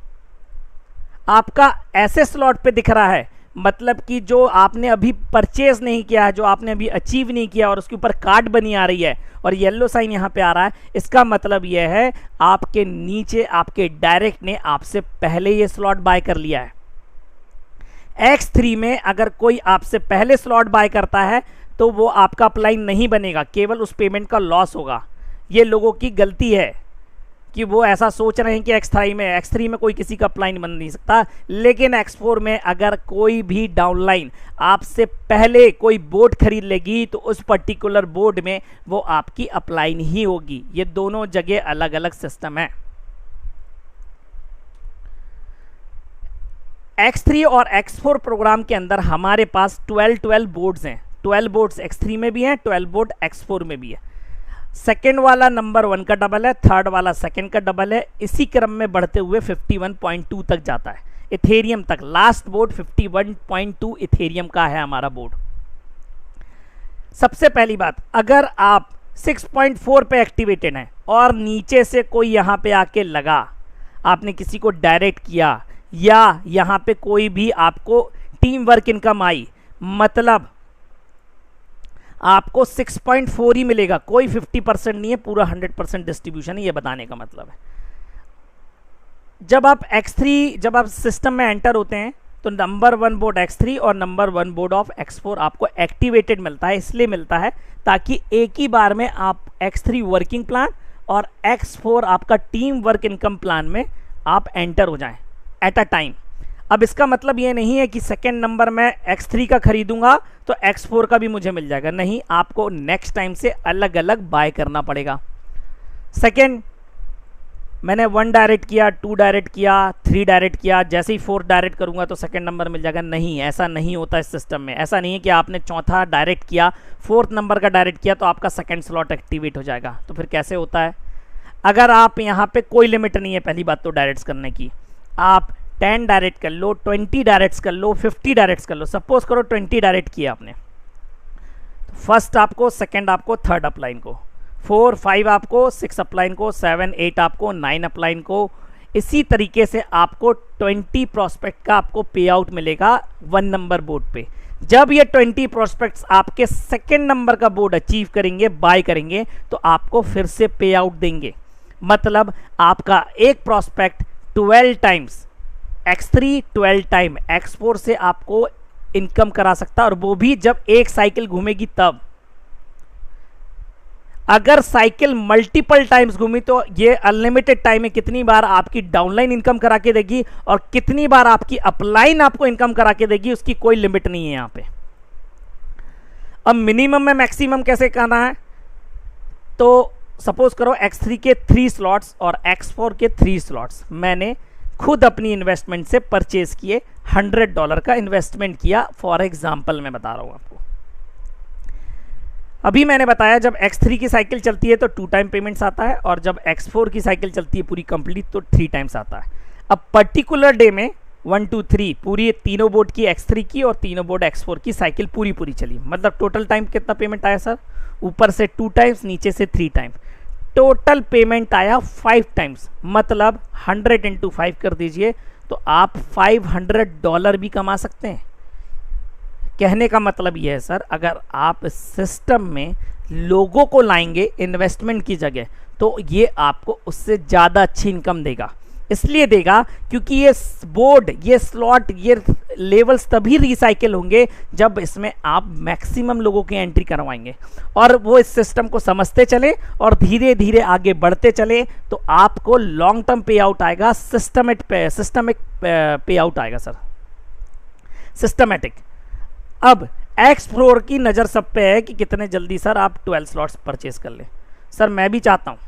आपका ऐसे स्लॉट पे दिख रहा है, मतलब कि जो आपने अभी परचेज नहीं किया है, जो आपने अभी अचीव नहीं किया और उसके ऊपर कार्ड बनी आ रही है और येलो साइन यहाँ पे आ रहा है, इसका मतलब यह है आपके नीचे आपके डायरेक्ट ने आपसे पहले ये स्लॉट बाय कर लिया है। X3 में अगर कोई आपसे पहले स्लॉट बाय करता है तो वो आपका अपलाइन नहीं बनेगा, केवल उस पेमेंट का लॉस होगा। ये लोगों की गलती है कि वो ऐसा सोच रहे हैं कि X3 में कोई किसी का अपलाइन बन नहीं सकता, लेकिन X4 में अगर कोई भी डाउनलाइन आपसे पहले कोई बोर्ड खरीद लेगी तो उस पर्टिकुलर बोर्ड में वो आपकी अपलाइन ही होगी। ये दोनों जगह अलग अलग सिस्टम है। X3 और X4 प्रोग्राम के अंदर हमारे पास 12 बोर्ड्स हैं। 12 बोर्ड्स X3 में भी हैं, 12 बोर्ड X4 में भी है। सेकेंड वाला नंबर 1 का डबल है, थर्ड वाला सेकेंड का डबल है, इसी क्रम में बढ़ते हुए 51.2 तक जाता है, इथेरियम तक। लास्ट बोर्ड 51.2 इथेरियम का है हमारा बोर्ड। सबसे पहली बात, अगर आप 6.4 पे एक्टिवेटेड हैं और नीचे से कोई यहाँ पे आके लगा, आपने किसी को डायरेक्ट किया या यहाँ पे कोई भी आपको टीम वर्क इनकम आई, मतलब आपको 6.4 ही मिलेगा, कोई 50% नहीं है, पूरा 100% डिस्ट्रीब्यूशन है, ये बताने का मतलब है। जब आप सिस्टम में एंटर होते हैं तो नंबर 1 बोर्ड X3 और नंबर 1 बोर्ड ऑफ X4 आपको एक्टिवेटेड मिलता है, इसलिए मिलता है ताकि एक ही बार में आप X3 वर्किंग प्लान और X4 आपका टीम वर्क इनकम प्लान में आप एंटर हो जाएं एट अ टाइम। अब इसका मतलब ये नहीं है कि सेकेंड नंबर में X3 का खरीदूंगा तो X4 का भी मुझे मिल जाएगा, नहीं, आपको नेक्स्ट टाइम से अलग अलग बाय करना पड़ेगा। सेकेंड, मैंने 1 डायरेक्ट किया, 2 डायरेक्ट किया, 3 डायरेक्ट किया, जैसे ही 4 डायरेक्ट करूंगा तो सेकंड नंबर मिल जाएगा, नहीं, ऐसा नहीं होता इस सिस्टम में। ऐसा नहीं है कि आपने चौथा डायरेक्ट किया, 4th नंबर का डायरेक्ट किया तो आपका सेकंड स्लॉट एक्टिवेट हो जाएगा। तो फिर कैसे होता है? अगर आप यहाँ पे कोई लिमिट नहीं है, पहली बात तो डायरेक्ट्स करने की, आप 10 डायरेक्ट कर लो, 20 डायरेक्ट्स कर लो, 50 डायरेक्ट्स कर लो। सपोज करो 20 डायरेक्ट किया आपने, फर्स्ट आपको, सेकेंड आपको, थर्ड अपलाइन को, 4, 5 आपको, 6 अपलाइन को, 7, 8 आपको, 9 अपलाइन को। इसी तरीके से आपको 20 प्रोस्पेक्ट का आपको पे आउट मिलेगा 1 नंबर बोर्ड पे। जब ये 20 प्रोस्पेक्ट्स आपके सेकेंड नंबर का बोर्ड अचीव करेंगे, बाय करेंगे, तो आपको फिर से पे आउट देंगे। मतलब आपका एक prospect 12 times X3, 12 time X4 से आपको इनकम करा सकता है, और वो भी जब एक साइकिल घूमेगी तब। अगर साइकिल मल्टीपल टाइम्स घूमी तो ये अनलिमिटेड टाइम में कितनी बार आपकी डाउनलाइन इनकम करा के देगी और कितनी बार आपकी अपलाइन आपको इनकम करा के देगी, उसकी कोई लिमिट नहीं है यहाँ पे। अब मिनिमम में मैक्सिमम कैसे करना है? तो सपोज करो X3 के 3 स्लॉट्स और X4 के 3 स्लॉट्स मैंने खुद अपनी इन्वेस्टमेंट से परचेज किए, $100 का इन्वेस्टमेंट किया, फॉर एग्जाम्पल मैं बता रहा हूं आपको। अभी मैंने बताया जब X3 की साइकिल चलती है तो 2 टाइम पेमेंट्स आता है, और जब X4 की साइकिल चलती है पूरी कंप्लीट तो 3 टाइम्स आता है। अब पर्टिकुलर डे में 1, 2, 3 पूरी तीनों बोर्ड की, X3 की और तीनों बोर्ड X4 की साइकिल पूरी चली। मतलब टोटल टाइम कितना पेमेंट आया सर? ऊपर से 2 टाइम्स, नीचे से 3 टाइम्स, टोटल पेमेंट आया 5 टाइम्स। मतलब 100 × 5 कर दीजिए तो आप $500 भी कमा सकते हैं। कहने का मतलब यह है सर, अगर आप इस सिस्टम में लोगों को लाएंगे इन्वेस्टमेंट की जगह तो ये आपको उससे ज़्यादा अच्छी इनकम देगा। इसलिए देगा क्योंकि ये बोर्ड, ये स्लॉट, ये लेवल्स तभी रिसाइकिल होंगे जब इसमें आप मैक्सिमम लोगों की एंट्री करवाएंगे और वो इस सिस्टम को समझते चले और धीरे धीरे आगे बढ़ते चले, तो आपको लॉन्ग टर्म पे आउट आएगा, सिस्टमिक पे आउट आएगा सर, सिस्टमेटिक। अब X4 की नज़र सब पे है कि कितने जल्दी सर आप 12 स्लॉट्स परचेज कर लें। सर मैं भी चाहता हूँ,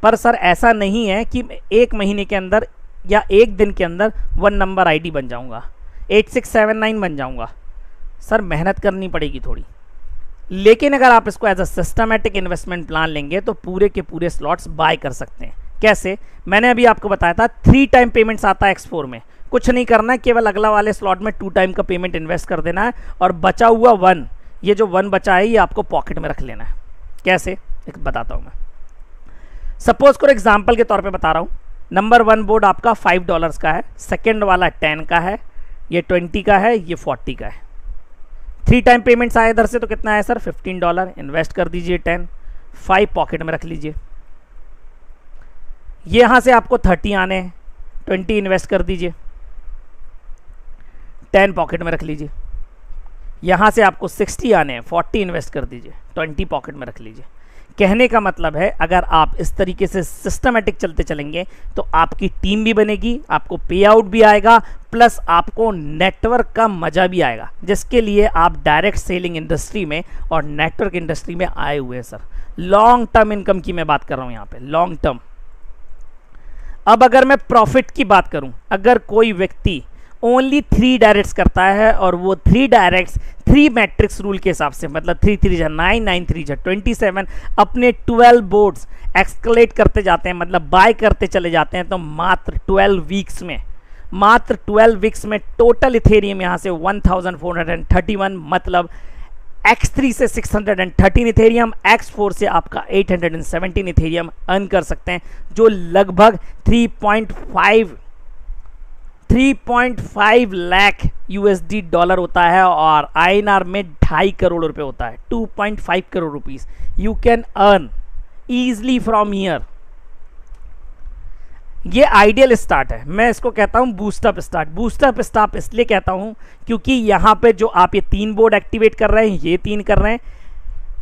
पर सर ऐसा नहीं है कि 1 महीने के अंदर या 1 दिन के अंदर 1 नंबर आईडी बन जाऊँगा, 8679 बन जाऊँगा। सर मेहनत करनी पड़ेगी थोड़ी, लेकिन अगर आप इसको as a systematic investment plan लेंगे तो पूरे के पूरे स्लॉट्स बाय कर सकते हैं। कैसे? मैंने अभी आपको बताया था 3 टाइम पेमेंट्स आता है X4 में। कुछ नहीं करना है, केवल अगला वाले स्लॉट में 2 टाइम का पेमेंट इन्वेस्ट कर देना है और बचा हुआ 1, ये जो 1 बचा है ये आपको पॉकेट में रख लेना है। कैसे? एक बताता हूँ मैं। सपोज करो एग्जाम्पल के तौर पे बता रहा हूँ, नंबर 1 बोर्ड आपका $5 का है, सेकेंड वाला 10 का है, ये 20 का है, ये 40 का है। 3 टाइम पेमेंट्स आए इधर से तो कितना है सर? $15। इन्वेस्ट कर दीजिए 10, 5 पॉकेट में रख लीजिए। ये यहाँ से आपको 30 आने हैं, 20 इन्वेस्ट कर दीजिए, 10 पॉकेट में रख लीजिए। यहाँ से आपको 60 आने हैं, 40 इन्वेस्ट कर दीजिए, 20 पॉकेट में रख लीजिए। कहने का मतलब है अगर आप इस तरीके से सिस्टमेटिक चलते चलेंगे तो आपकी टीम भी बनेगी, आपको पे आउट भी आएगा, प्लस आपको नेटवर्क का मजा भी आएगा, जिसके लिए आप डायरेक्ट सेलिंग इंडस्ट्री में और नेटवर्क इंडस्ट्री में आए हुए हैं सर। लॉन्ग टर्म इनकम की मैं बात कर रहा हूँ यहाँ पे, लॉन्ग टर्म। अब अगर मैं प्रॉफिट की बात करूँ, अगर कोई व्यक्ति ओनली 3 डायरेक्ट्स करता है और वो 3 डायरेक्ट्स 3 मैट्रिक्स रूल के हिसाब से, मतलब 3 3 जा 9, 9 3 जा 27, अपने 12 बोर्ड्स एक्सकलेट करते जाते हैं, मतलब बाय करते चले जाते हैं, तो मात्र 12 वीक्स में टोटल इथेरियम यहाँ से 1431, मतलब X3 से 613 इथेरियम, X4 से आपका 817 इथेरियम अर्न कर सकते हैं, जो लगभग 3.5 लाख यूएसडी डॉलर होता है और आईएनआर में 2.5 करोड़ रुपए होता है, 2.5 crore rupees you can earn easily from here. ये आइडियल स्टार्ट है, मैं इसको कहता हूं बूस्टअप स्टार्ट। बूस्टअप स्टार्ट इसलिए कहता हूं क्योंकि यहां पे जो आप ये 3 बोर्ड एक्टिवेट कर रहे हैं, ये 3 कर रहे हैं,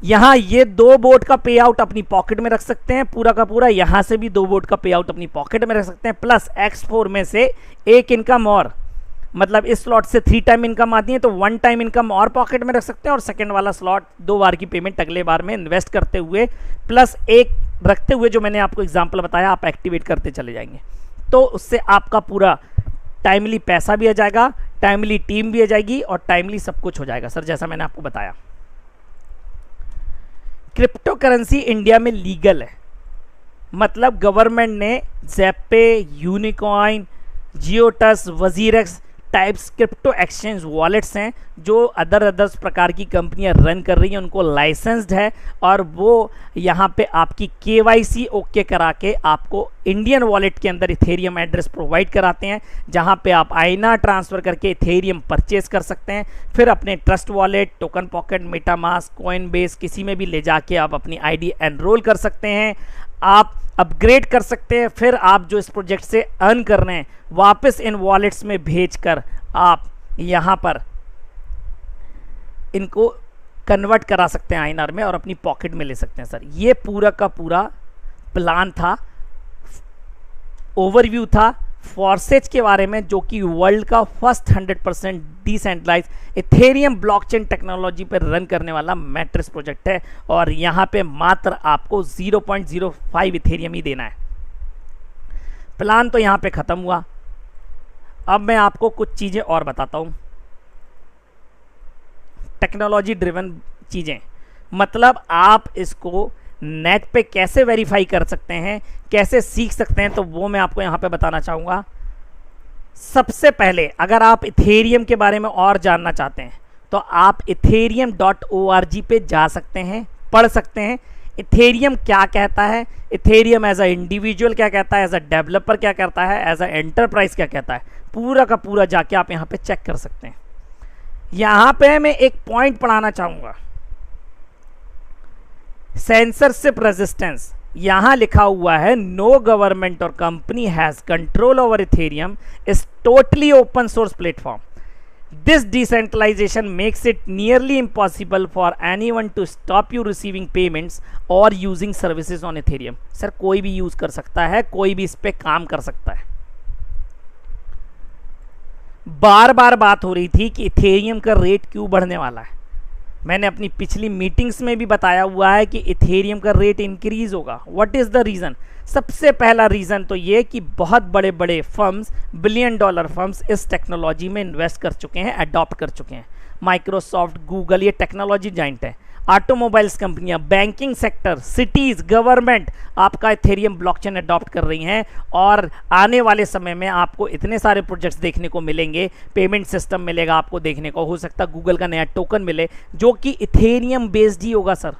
यहां ये 2 बोर्ड का पे आउट अपनी पॉकेट में रख सकते हैं पूरा का पूरा, यहां से भी 2 बोर्ड का पे आउट अपनी पॉकेट में रख सकते हैं, प्लस X4 में से एक इनकम और, मतलब इस स्लॉट से 3 टाइम इनकम आती है तो 1 टाइम इनकम और पॉकेट में रख सकते हैं, और सेकंड वाला स्लॉट 2 बार की पेमेंट अगले बार में इन्वेस्ट करते हुए प्लस एक रखते हुए जो मैंने आपको एग्जांपल बताया आप एक्टिवेट करते चले जाएंगे। तो उससे आपका पूरा टाइमली पैसा भी आ जाएगा, टाइमली टीम भी आ जाएगी और टाइमली सब कुछ हो जाएगा सर, जैसा मैंने आपको बताया। क्रिप्टो करेंसी इंडिया में लीगल है, मतलब गवर्नमेंट ने Zebpay, Unocoin, Giottus, WazirX types crypto exchange wallets हैं जो अदर्स प्रकार की कंपनियां रन कर रही हैं, उनको लाइसेंस्ड है और वो यहाँ पे आपकी KYC ओके करा के आपको इंडियन वॉलेट के अंदर इथेरियम एड्रेस प्रोवाइड कराते हैं, जहाँ पे आप आईएनआर ट्रांसफ़र करके इथेरियम परचेज कर सकते हैं, फिर अपने trust wallet, token pocket, MetaMask, Coinbase किसी में भी ले जाके आप अपनी ID एनरोल कर सकते हैं, आप अपग्रेड कर सकते हैं, फिर आप जो इस प्रोजेक्ट से अर्न कर रहे हैं वापस इन वॉलेट्स में भेजकर आप यहाँ पर इनको कन्वर्ट करा सकते हैं आईएनआर में और अपनी पॉकेट में ले सकते हैं। सर ये पूरा का पूरा प्लान था, ओवरव्यू था फॉर्सेज के बारे में, जो कि वर्ल्ड का first 100% decentralize Ethereum blockchain technology पर रन करने वाला मैट्रिक्स प्रोजेक्ट है, और यहाँ पे मात्र आपको 0.05 इथेरियम ही देना है। प्लान तो यहाँ पे ख़त्म हुआ। अब मैं आपको कुछ चीज़ें और बताता हूँ, टेक्नोलॉजी ड्रिवन चीज़ें, मतलब आप इसको नेट पे कैसे वेरीफाई कर सकते हैं, कैसे सीख सकते हैं, तो वो मैं आपको यहाँ पे बताना चाहूँगा। सबसे पहले अगर आप इथेरियम के बारे में और जानना चाहते हैं तो आप ethereum.org पे जा सकते हैं, पढ़ सकते हैं इथेरियम क्या कहता है, इथेरियम एज अ इंडिविजुअल क्या कहता है, एज अ डेवलपर क्या कहता है, एज अ एंटरप्राइज क्या कहता है, पूरा का पूरा जाके आप यहाँ पे चेक कर सकते हैं। यहाँ पे मैं एक पॉइंट पढ़ाना चाहूँगा, सेंसरशिप रेजिस्टेंस। यहां लिखा हुआ है नो गवर्नमेंट और company has control over Ethereum is totally open source platform. This decentralisation makes it nearly impossible for anyone to stop you receiving payments और using services on Ethereum. Sir कोई भी use कर सकता है, कोई भी इस पे काम कर सकता है। बार बार बात हो रही थी कि इथेरियम का रेट क्यों बढ़ने वाला है, मैंने अपनी पिछली मीटिंग्स में भी बताया हुआ है कि इथेरियम का रेट इंक्रीज होगा। What is the reason? सबसे पहला रीज़न तो ये कि बहुत बड़े बड़े फर्म्स, $billion फर्म्स इस टेक्नोलॉजी में इन्वेस्ट कर चुके हैं, अडॉप्ट कर चुके हैं। माइक्रोसॉफ्ट, गूगल, ये टेक्नोलॉजी जाइंट है। ऑटोमोबाइल्स कंपनियां, बैंकिंग सेक्टर, सिटीज़, गवर्नमेंट आपका इथेरियम ब्लॉकचेन अडॉप्ट कर रही हैं, और आने वाले समय में आपको इतने सारे प्रोजेक्ट्स देखने को मिलेंगे, पेमेंट सिस्टम मिलेगा आपको देखने को, हो सकता है गूगल का नया टोकन मिले जो कि इथेरियम बेस्ड ही होगा। सर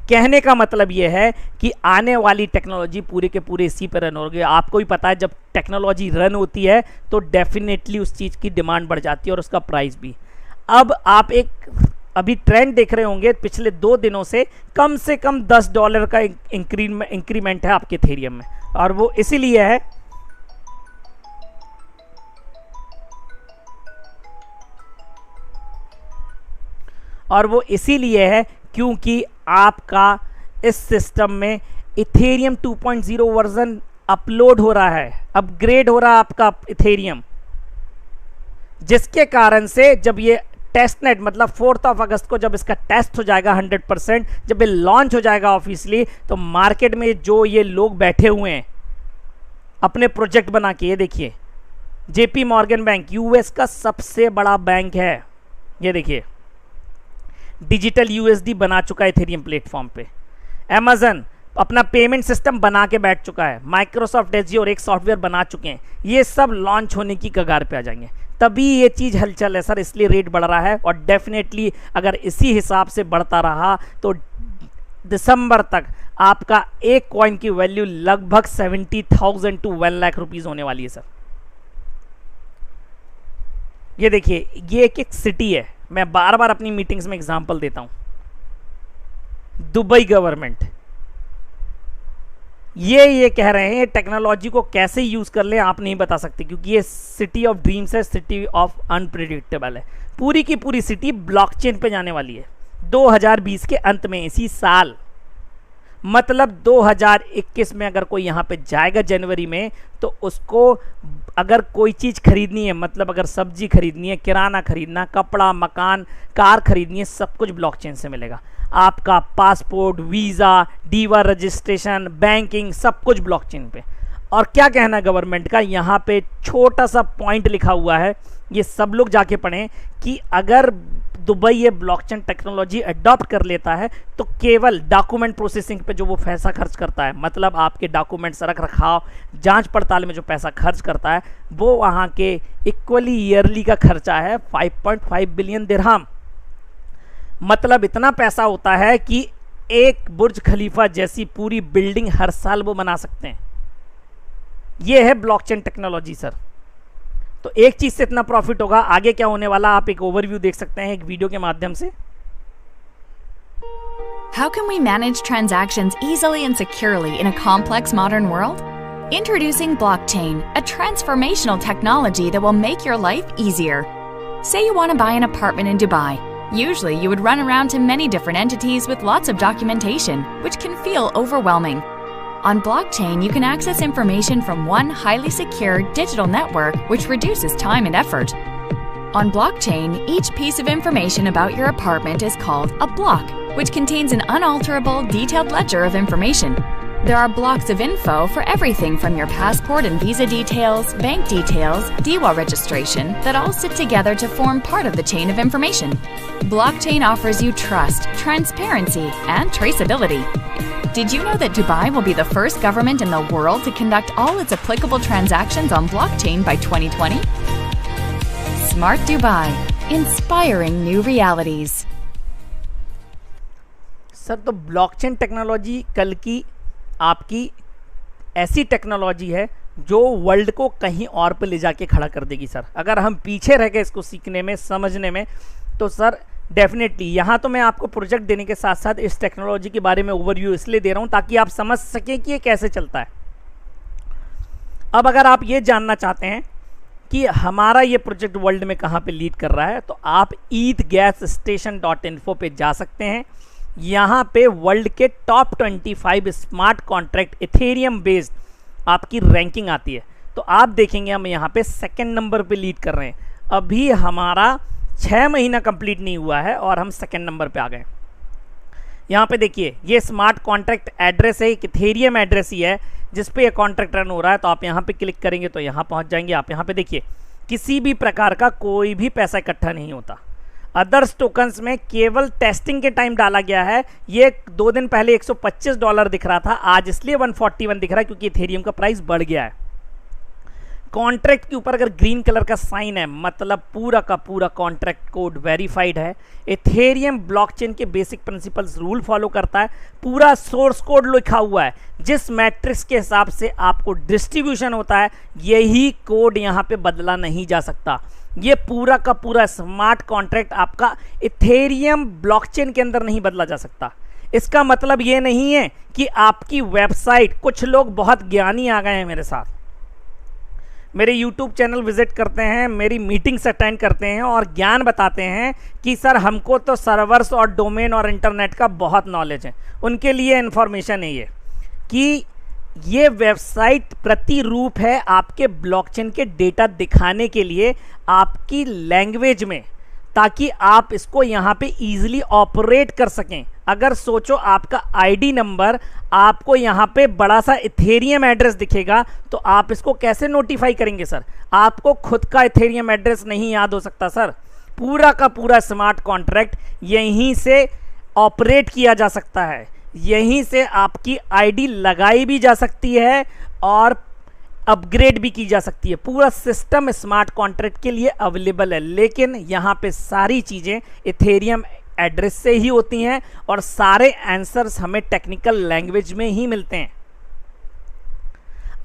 कहने का मतलब यह है कि आने वाली टेक्नोलॉजी पूरे के पूरे इसी पर रन होगी। आपको भी पता है जब टेक्नोलॉजी रन होती है तो डेफिनेटली उस चीज़ की डिमांड बढ़ जाती है और उसका प्राइस भी। अब आप एक अभी ट्रेंड देख रहे होंगे पिछले 2 दिनों से कम $10 का इंक्रीमेंट है आपके इथेरियम में, और वो इसीलिए है क्योंकि आपका इस सिस्टम में इथेरियम 2.0 वर्जन अपलोड हो रहा है, अपग्रेड हो रहा है आपका इथेरियम, जिसके कारण से जब ये टेस्ट नेट मतलब 4 अगस्त को जब इसका टेस्ट हो जाएगा 100%, जब ये लॉन्च हो जाएगा ऑफिशियली, तो मार्केट में जो ये लोग बैठे हुए हैं अपने प्रोजेक्ट बना के, ये देखिए JP मॉर्गन बैंक यूएस का सबसे बड़ा बैंक है, ये देखिए डिजिटल USD बना चुका है इथेरियम प्लेटफॉर्म पे। Amazon अपना पेमेंट सिस्टम बना के बैठ चुका है, माइक्रोसॉफ्ट एज़्योर एक सॉफ्टवेयर बना चुके हैं, ये सब लॉन्च होने की कगार पे आ जाएंगे, तभी ये चीज़ हलचल है सर, इसलिए रेट बढ़ रहा है। और डेफिनेटली अगर इसी हिसाब से बढ़ता रहा तो दिसंबर तक आपका एक कॉइन की वैल्यू लगभग 70,000 to 1 लाख रुपीज़ होने वाली है सर। ये देखिए, ये एक सिटी है, मैं बार बार अपनी मीटिंग्स में एग्जांपल देता हूं। दुबई गवर्नमेंट ये कह रहे हैं टेक्नोलॉजी को कैसे यूज कर ले आप नहीं बता सकते, क्योंकि ये सिटी ऑफ ड्रीम्स है, सिटी ऑफ अनप्रिडिक्टेबल है। पूरी की पूरी सिटी ब्लॉकचेन पे जाने वाली है 2020 के अंत में, इसी साल। मतलब 2021 में अगर कोई यहाँ पे जाएगा जनवरी में, तो उसको अगर कोई चीज़ खरीदनी है, मतलब अगर सब्जी खरीदनी है, किराना खरीदना, कपड़ा, मकान, कार खरीदनी है, सब कुछ ब्लॉकचेन से मिलेगा। आपका passport, visa, diva registration, banking, सब कुछ ब्लॉकचेन पे। और क्या कहना है गवर्नमेंट का, यहाँ पे छोटा सा पॉइंट लिखा हुआ है, ये सब लोग जाके पढ़ें कि अगर दुबई ये ब्लॉकचेन टेक्नोलॉजी अडॉप्ट कर लेता है तो केवल डॉक्यूमेंट प्रोसेसिंग पे जो वो पैसा खर्च करता है, मतलब आपके डॉक्यूमेंट्स रख रखाव, जांच पड़ताल में जो पैसा खर्च करता है, वो वहाँ के इक्वली ईयरली का खर्चा है 5.5 बिलियन दिरहम। मतलब इतना पैसा होता है कि एक बुर्ज खलीफा जैसी पूरी बिल्डिंग हर साल वो बना सकते हैं। ये है ब्लॉकचेन टेक्नोलॉजी सर। तो एक चीज से इतना प्रॉफिट होगा, आगे क्या होने वाला आप एक ओवरव्यू देख सकते हैं एक वीडियो के माध्यम से। How can we manage transactions easily and securely in a complex modern world? Introducing blockchain, a transformational technology that will make your life easier. Say you want to buy an apartment in Dubai. Usually you would run around to many different entities with lots of documentation, which can feel overwhelming. On blockchain, you can access information from one highly secure digital network, which reduces time and effort. On blockchain, each piece of information about your apartment is called a block, which contains an unalterable, detailed ledger of information. There are blocks of info for everything from your passport and visa details, bank details, DIWA registration, that all sit together to form part of the chain of information. Blockchain offers you trust, transparency, and traceability. Did you know that Dubai will be the first government in the world to conduct all its applicable transactions on blockchain by 2020? Smart Dubai, inspiring new realities. Sir, तो blockchain technology कल की आपकी ऐसी technology है जो world को कहीं और पे ले जाके खड़ा कर देगी सर। अगर हम पीछे रह गए इसको सीखने में, समझने में, तो सर डेफिनेटली यहाँ तो मैं आपको प्रोजेक्ट देने के साथ साथ इस टेक्नोलॉजी के बारे में ओवरव्यू इसलिए दे रहा हूँ ताकि आप समझ सकें कि ये कैसे चलता है। अब अगर आप ये जानना चाहते हैं कि हमारा ये प्रोजेक्ट वर्ल्ड में कहाँ पे लीड कर रहा है, तो आप ethgasstation.info पे जा सकते हैं। यहाँ पे वर्ल्ड के top 25 smart contract Ethereum based आपकी रैंकिंग आती है। तो आप देखेंगे हम यहाँ पे सेकंड नंबर पे लीड कर रहे हैं। अभी हमारा 6 महीना कंप्लीट नहीं हुआ है और हम सेकंड नंबर पे आ गए। यहाँ पे देखिए, ये स्मार्ट कॉन्ट्रैक्ट एड्रेस है, एक इथेरियम एड्रेस ही है जिस पे ये कॉन्ट्रैक्ट रन हो रहा है। तो आप यहाँ पे क्लिक करेंगे तो यहाँ पहुँच जाएंगे। आप यहाँ पे देखिए, किसी भी प्रकार का कोई भी पैसा इकट्ठा नहीं होता। अदर्स टोकन्स में केवल टेस्टिंग के टाइम डाला गया है। ये 2 दिन पहले $125 दिख रहा था, आज इसलिए 141 दिख रहा है क्योंकि इथेरियम का प्राइस बढ़ गया है। कॉन्ट्रैक्ट के ऊपर अगर ग्रीन कलर का साइन है, मतलब पूरा का पूरा कॉन्ट्रैक्ट कोड वेरीफाइड है। इथेरियम ब्लॉकचेन के बेसिक प्रिंसिपल्स रूल फॉलो करता है। पूरा सोर्स कोड लिखा हुआ है, जिस मैट्रिक्स के हिसाब से आपको डिस्ट्रीब्यूशन होता है, यही कोड यहाँ पे बदला नहीं जा सकता। ये पूरा का पूरा स्मार्ट कॉन्ट्रैक्ट आपका इथेरियम ब्लॉकचेन के अंदर नहीं बदला जा सकता। इसका मतलब ये नहीं है कि आपकी वेबसाइट, कुछ लोग बहुत ज्ञानी आ गए हैं मेरे साथ, मेरे YouTube चैनल विजिट करते हैं, मेरी मीटिंग्स अटेंड करते हैं और ज्ञान बताते हैं कि सर हमको तो सर्वर्स और डोमेन और इंटरनेट का बहुत नॉलेज है। उनके लिए इन्फॉर्मेशन है ये कि ये वेबसाइट प्रतिरूप है आपके ब्लॉकचेन के डेटा दिखाने के लिए आपकी लैंग्वेज में, ताकि आप इसको यहाँ पे इजीली ऑपरेट कर सकें। अगर सोचो आपका आईडी नंबर आपको यहाँ पे बड़ा सा इथेरियम एड्रेस दिखेगा, तो आप इसको कैसे नोटिफाई करेंगे सर? आपको खुद का इथेरियम एड्रेस नहीं याद हो सकता सर। पूरा का पूरा स्मार्ट कॉन्ट्रैक्ट यहीं से ऑपरेट किया जा सकता है, यहीं से आपकी आईडी लगाई भी जा सकती है और अपग्रेड भी की जा सकती है। पूरा सिस्टम स्मार्ट कॉन्ट्रैक्ट के लिए अवेलेबल है, लेकिन यहाँ पे सारी चीज़ें इथेरियम एड्रेस से ही होती हैं और सारे आंसर्स हमें टेक्निकल लैंग्वेज में ही मिलते हैं।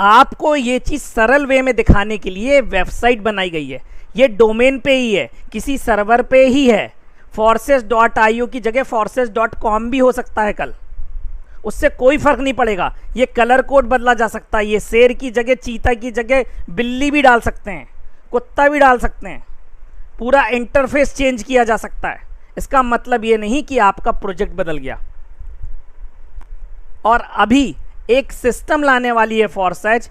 आपको ये चीज़ सरल वे में दिखाने के लिए वेबसाइट बनाई गई है। ये डोमेन पे ही है, किसी सर्वर पे ही है। forces.io की जगह forces.com भी हो सकता है कल, उससे कोई फर्क नहीं पड़ेगा। ये कलर कोड बदला जा सकता है, ये शेर की जगह चीता की जगह बिल्ली भी डाल सकते हैं, कुत्ता भी डाल सकते हैं, पूरा इंटरफेस चेंज किया जा सकता है। इसका मतलब ये नहीं कि आपका प्रोजेक्ट बदल गया। और अभी एक सिस्टम लाने वाली है फॉरसेज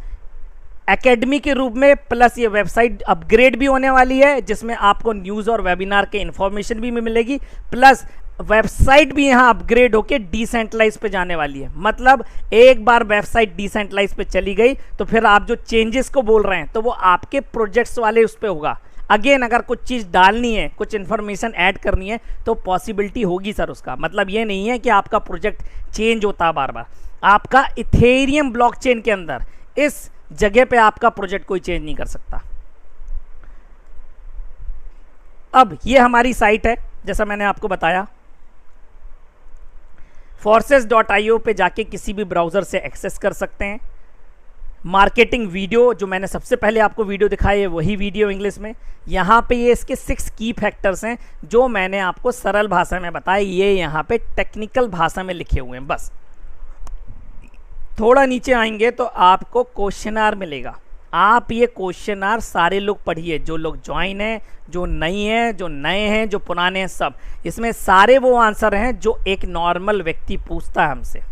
एकेडमी के रूप में, प्लस ये वेबसाइट अपग्रेड भी होने वाली है, जिसमें आपको न्यूज़ और वेबिनार के इन्फॉर्मेशन भी मिलेगी, प्लस वेबसाइट भी यहाँ अपग्रेड होके डिसेंट्रलाइज पे जाने वाली है। मतलब एक बार वेबसाइट डिसेंट्रलाइज पे चली गई तो फिर आप जो चेंजेस को बोल रहे हैं तो वो आपके प्रोजेक्ट्स वाले उस पर होगा। अगेन अगर कुछ चीज़ डालनी है, कुछ इन्फॉर्मेशन ऐड करनी है तो पॉसिबिलिटी होगी सर उसका। मतलब ये नहीं है कि आपका प्रोजेक्ट चेंज होता बार बार। आपका इथेरियम ब्लॉकचेन के अंदर इस जगह पे आपका प्रोजेक्ट कोई चेंज नहीं कर सकता। अब ये हमारी साइट है, जैसा मैंने आपको बताया, forces.io पे जाके किसी भी ब्राउज़र से एक्सेस कर सकते हैं। मार्केटिंग वीडियो जो मैंने सबसे पहले आपको वीडियो दिखाई है वही वीडियो इंग्लिश में। यहाँ पे ये इसके 6 की फैक्टर्स हैं जो मैंने आपको सरल भाषा में बताया, ये यहाँ पे टेक्निकल भाषा में लिखे हुए हैं बस। थोड़ा नीचे आएंगे तो आपको क्वेश्चनार मिलेगा। आप ये क्वेश्चनार सारे लोग पढ़िए, जो लोग ज्वाइन हैं, जो नहीं हैं, जो नए हैं, जो पुराने हैं, सब। इसमें सारे वो आंसर हैं जो एक नॉर्मल व्यक्ति पूछता है हमसे।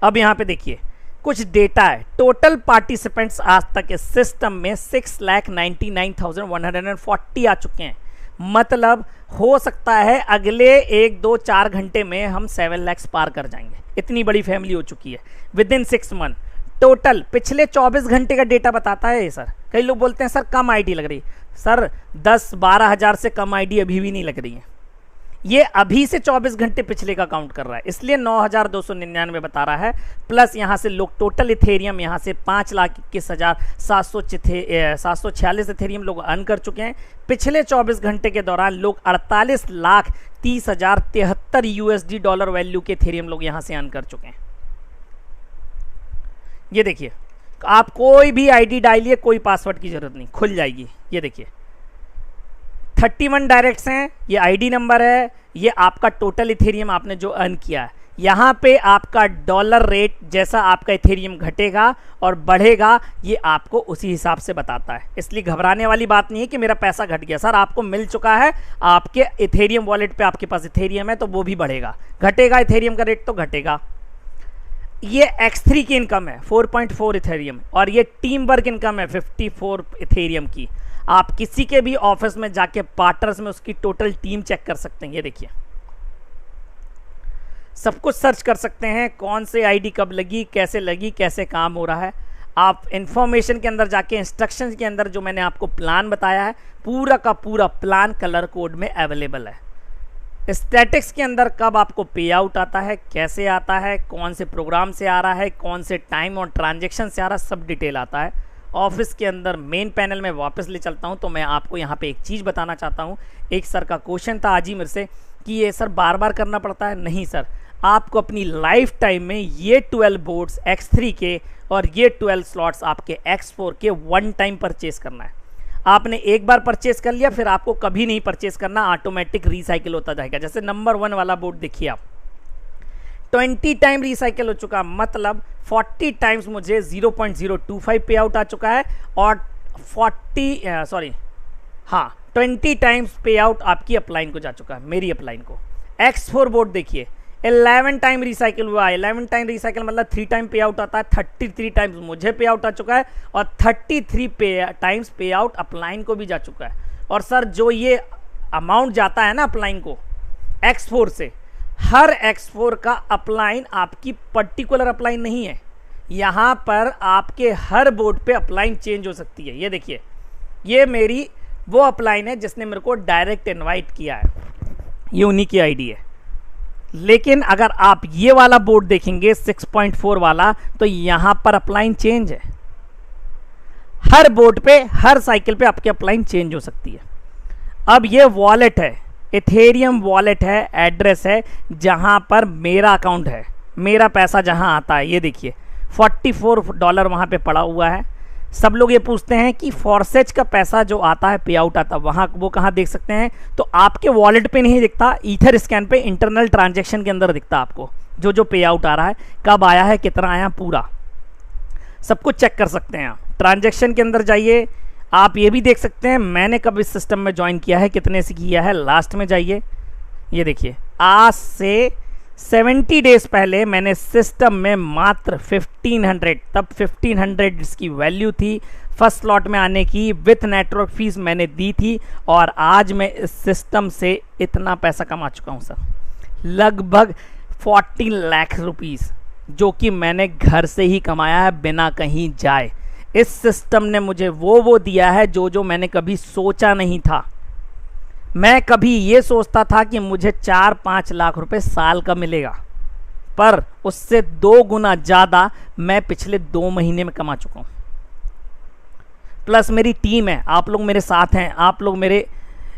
अब यहाँ पे देखिए कुछ डेटा है। टोटल पार्टिसिपेंट्स आज तक इस सिस्टम में 6,99,140 आ चुके हैं। मतलब हो सकता है अगले 1-2-4 घंटे में हम 7 लाख पार कर जाएंगे। इतनी बड़ी फैमिली हो चुकी है विद इन 6 मंथ। टोटल पिछले 24 घंटे का डेटा बताता है ये सर। कई लोग बोलते हैं सर कम आईडी लग रही है। सर 10-12 हज़ार से कम आईडी अभी भी नहीं लग रही है। ये अभी से 24 घंटे पिछले का काउंट कर रहा है, इसलिए 9,299 बता रहा है। प्लस यहाँ से लोग टोटल इथेरियम यहाँ से 5,21,746 इथेरियम लोग अर्न कर चुके हैं। पिछले 24 घंटे के दौरान लोग 48,30,073 यूएसडी डॉलर वैल्यू के इथेरियम लोग यहाँ से अर्न कर चुके हैं। ये देखिए, आप कोई भी आईडी डालिए, कोई पासवर्ड की जरूरत नहीं, खुल जाएगी। ये देखिए 31 डायरेक्ट्स हैं, ये आईडी नंबर है, ये आपका टोटल इथेरियम आपने जो अर्न किया है। यहाँ पे आपका डॉलर रेट जैसा आपका इथेरियम घटेगा और बढ़ेगा, ये आपको उसी हिसाब से बताता है। इसलिए घबराने वाली बात नहीं है कि मेरा पैसा घट गया। सर आपको मिल चुका है, आपके इथेरियम वॉलेट पे आपके पास इथेरियम है तो वो भी बढ़ेगा, घटेगा इथेरियम का रेट तो घटेगा। ये X3 की इनकम है 4.4 इथेरियम, और ये टीम वर्क इनकम है 54 इथेरियम की। आप किसी के भी ऑफिस में जाके पार्टनर्स में उसकी टोटल टीम चेक कर सकते हैं। ये देखिए सब कुछ सर्च कर सकते हैं, कौन से आईडी कब लगी, कैसे काम हो रहा है। आप इंफॉर्मेशन के अंदर जाके इंस्ट्रक्शंस के अंदर जो मैंने आपको प्लान बताया है, पूरा का पूरा प्लान कलर कोड में अवेलेबल है। स्टैटिक्स के अंदर कब आपको पे आउट आता है, कैसे आता है, कौन से प्रोग्राम से आ रहा है, कौन से टाइम और ट्रांजैक्शन से आ रहा है, सब डिटेल आता है। ऑफिस के अंदर मेन पैनल में वापस ले चलता हूं तो मैं आपको यहां पे एक चीज़ बताना चाहता हूं। एक सर का क्वेश्चन था आज ही मेरे से कि ये सर बार बार करना पड़ता है। नहीं सर, आपको अपनी लाइफ टाइम में ये 12 बोर्ड्स X3 के और ये 12 स्लॉट्स आपके X4 के 1 टाइम परचेस करना है। आपने एक बार परचेस कर लिया, फिर आपको कभी नहीं परचेस करना, ऑटोमेटिक रिसाइकिल होता जाएगा। जैसे नंबर 1 वाला बोर्ड देखिए आप, 20 टाइम रिसाइकिल हो चुका, मतलब 40 टाइम्स मुझे 0.025 पे आउट आ चुका है, और 20 टाइम्स पे आउट आपकी अपलाइन को जा चुका है, मेरी अपलाइन को। X4 बोर्ड देखिए 11 टाइम रिसाइकिल हुआ है। 11 टाइम रिसाइकिल मतलब 3 टाइम पे आउट आता है। 33 टाइम्स मुझे पे आउट आ चुका है, और 33 टाइम्स पे आउट अपलाइन को भी जा चुका है। और सर जो ये अमाउंट जाता है ना अपलाइन को X4 से, हर X4 का अपलाइन आपकी पर्टिकुलर अपलाइन नहीं है। यहाँ पर आपके हर बोर्ड पे अपलाइन चेंज हो सकती है। ये देखिए, ये मेरी वो अपलाइन है जिसने मेरे को डायरेक्ट इनवाइट किया है, ये उन्हीं की आईडी है। लेकिन अगर आप ये वाला बोर्ड देखेंगे 6.4 वाला, तो यहाँ पर अपलाइन चेंज है। हर बोर्ड पे, हर साइकिल पे आपकी अपलाइन चेंज हो सकती है। अब ये वॉलेट है, इथेरियम वॉलेट है, एड्रेस है जहाँ पर मेरा अकाउंट है, मेरा पैसा जहाँ आता है। ये देखिए $44 वहाँ पे पड़ा हुआ है। सब लोग ये पूछते हैं कि फॉरसेज का पैसा जो आता है, पे आउट आता है, वहाँ वो कहाँ देख सकते हैं? तो आपके वॉलेट पे नहीं दिखता, ईथर स्कैन पे इंटरनल ट्रांजैक्शन के अंदर दिखता आपको जो पे आउट आ रहा है, कब आया है, कितना आया, पूरा सब कुछ चेक कर सकते हैं आप। ट्रांजैक्शन के अंदर जाइए, आप ये भी देख सकते हैं मैंने कब इस सिस्टम में ज्वाइन किया है, कितने से किया है। लास्ट में जाइए, ये देखिए आज से 70 डेज पहले मैंने सिस्टम में मात्र 1500, तब 1500 इसकी वैल्यू थी, फर्स्ट स्लॉट में आने की विथ नेटवर्क फीस मैंने दी थी, और आज मैं इस सिस्टम से इतना पैसा कमा चुका हूँ सर, लगभग 14 लाख रुपीज़, जो कि मैंने घर से ही कमाया है बिना कहीं जाए। इस सिस्टम ने मुझे वो दिया है जो मैंने कभी सोचा नहीं था। मैं कभी ये सोचता था कि मुझे 4-5 लाख रुपए साल का मिलेगा, पर उससे 2 गुना ज़्यादा मैं पिछले 2 महीने में कमा चुका हूँ। प्लस मेरी टीम है, आप लोग मेरे साथ हैं, आप लोग मेरे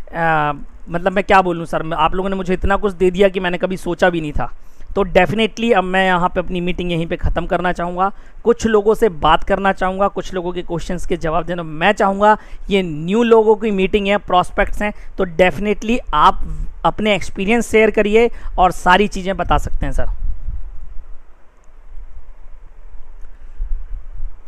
मतलब मैं क्या बोलूँ सर, आप लोगों ने मुझे इतना कुछ दे दिया कि मैंने कभी सोचा भी नहीं था। तो डेफिनेटली अब मैं यहाँ पे अपनी मीटिंग यहीं पे ख़त्म करना चाहूँगा, कुछ लोगों से बात करना चाहूँगा, कुछ लोगों के क्वेश्चंस के जवाब देना मैं चाहूँगा। ये न्यू लोगों की मीटिंग है, प्रॉस्पेक्ट्स हैं, तो डेफिनेटली आप अपने एक्सपीरियंस शेयर करिए और सारी चीज़ें बता सकते हैं सर।